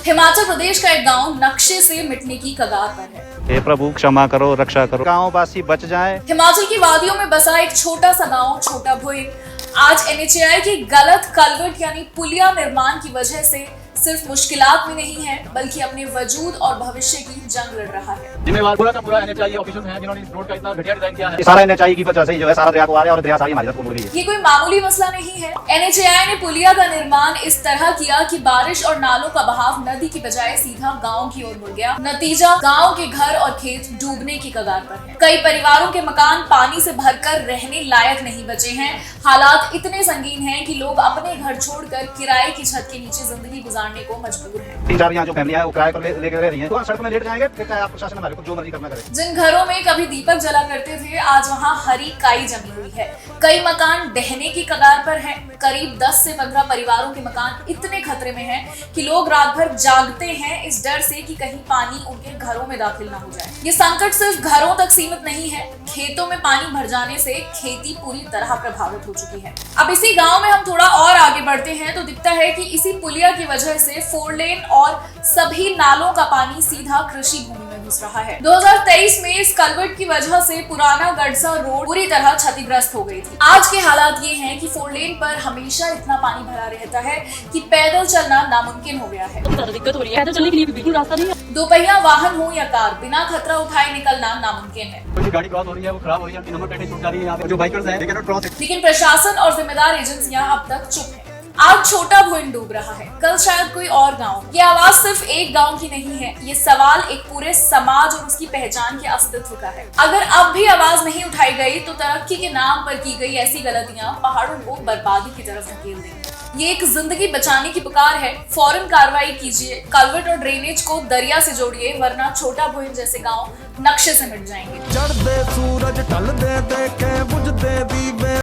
हिमाचल प्रदेश का एक गांव नक्शे से मिटने की कगार पर है। हे प्रभु क्षमा करो, रक्षा करो, गाँव वासी बच जाएं। हिमाचल की वादियों में बसा एक छोटा सा गांव छोटा भुइंग आज NHAI की गलत कलवर्ट यानी पुलिया निर्माण की वजह से सिर्फ मुश्किलात में नहीं है बल्कि अपने वजूद और भविष्य की जंग लड़ रहा है। जिम्मेवार पूरा का पूरा NHAI ऑफिसर्स हैं जिन्होंने इस रोड का इतना घटिया डिजाइन किया है। सारा NHAI की वजह से जो है सारा दरिया को आ रहा है और दरिया सारी हमारी तरफ को मुड़ रही है। ये कोई मामूली मसला नहीं है। NHAI ने पुलिया का निर्माण इस तरह किया कि बारिश और नालों का बहाव नदी की बजाय सीधा गांव की ओर मुड़ गया। नतीजा गांव के घर और खेत डूबने की कगार पर है। कई परिवारों के मकान पानी से भरकर रहने लायक नहीं बचे हैं। हालात इतने संगीन हैं कि लोग अपने घर छोड़कर किराए की छत के नीचे जिंदगी गुजारने को मजबूर हैं। 3-4 यहाँ जो फैमिली है वो किराए पर लेकर रह रही है, तो सड़क में लेट जाएंगे, फिर आप प्रशासन हमारे को जो मर्जी करना करे। जिन घरों में कभी दीपक जला करते थे आज वहाँ हरी काई जमी हुई है। कई मकान ढहने की कगार पर हैं। करीब 10 से 15 परिवारों के मकान इतने खतरे में हैं कि लोग रात भर जागते हैं इस डर से कि कहीं पानी उनके घरों में दाखिल ना हो जाए। ये संकट सिर्फ घरों तक सीमित नहीं है, खेतों में पानी भर जाने से खेती पूरी तरह प्रभावित हो चुकी है। अब इसी गांव में हम थोड़ा और आगे बढ़ते हैं तो दिखता है कि इसी पुलिया की वजह से 4 लेन और सभी नालों का पानी सीधा कृषि भूमि में घुस रहा है। 2023 में इस कलवर्ट की वजह से पुराना गड़सा रोड पूरी तरह क्षतिग्रस्त हो गई थी। आज के हालात ये हैं कि 4 लेन पर हमेशा इतना पानी भरा रहता है कि पैदल चलना नामुमकिन हो गया है। ज्यादा दिक्कत हो रही है, पैदल चलने के लिए भी बिल्कुल रास्ता नहीं है। दोपहिया वाहन हो या कार, बिना खतरा उठाए निकलना नामुमकिन है। जो गाड़ी क्रॉस हो रही है वो खराब हो रही है, नंबर प्लेटें छूट जा रही है। यहाँ पे जो बाइकर्स हैं they cannot cross it। लेकिन प्रशासन और जिम्मेदार एजेंसियां अब तक चुप है। आज छोटा भुइंड डूब रहा है, कल शायद कोई और गांव। ये आवाज सिर्फ एक गांव की नहीं है, ये सवाल एक पूरे समाज और उसकी पहचान के अस्तित्व का है। अगर अब भी आवाज नहीं उठाई गई तो तरक्की के नाम पर की गई ऐसी गलतियां पहाड़ों को बर्बादी की तरफ धकेल देंगी। ये एक जिंदगी बचाने की पुकार है। फौरन कार्रवाई कीजिए, कलवर्ट और ड्रेनेज को दरिया से जोड़िए, वरना छोटा भुइंड जैसे गांव नक्शे से मिट जाएंगे। चढ़दे सूरज ढलदे देखे बुझदे दीवे।